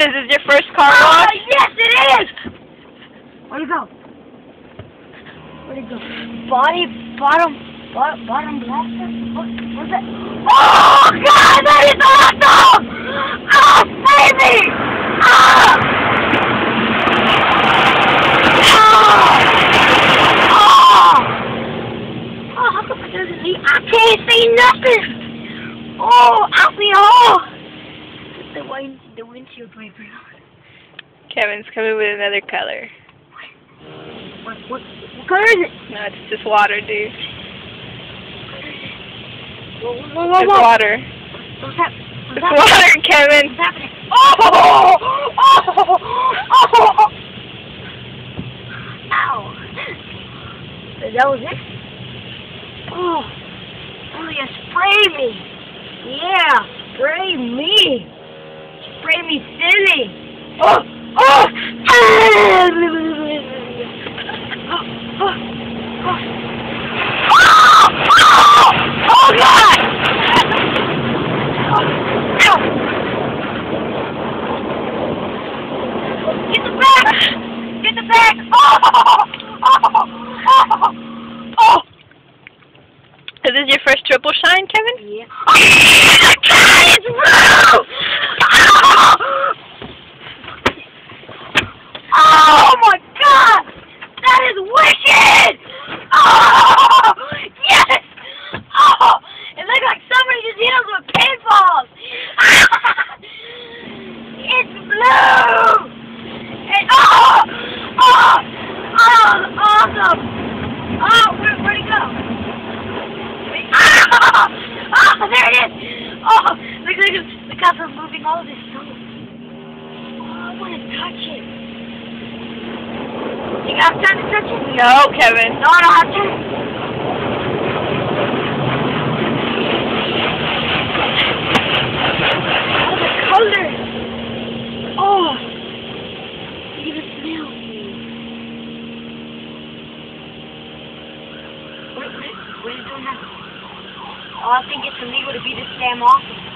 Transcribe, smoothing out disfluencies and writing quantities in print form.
is this your first car wash? Yes, it is! Where'd it go? Where'd it go? Bottom blaster? What's that? Oh, God, that is awesome! Oh, baby! Oh! Oh, how come I can't see? I can't see nothing! Oh, I see a hole! The windshield wiper. Kevin's coming with another color. What color is it? No, it's just water, dude. Whoa. It's water. What's happening? It's water, Kevin. What's happening? Oh! Ow! That was it? Oh, yeah, spray me. Yeah, spray me. Spray me silly. Oh! Oh, God! Ow! Get the back! Get the back! Oh! Is this your first triple shine, Kevin? Yeah. God, it's blue! Oh my God! That is wicked! Oh! Yes! Oh! It looks like somebody just hit us with paintballs! It's blue! And awesome! Oh, where'd it go? Oh, there it is! Oh, look how they're moving all of this stuff. Oh, I want to touch it. You got time to touch it? No, Kevin. No, I don't have time. Oh, the color. Oh. You can smell. What are you doing now? Oh, I think it's illegal to be this damn awesome.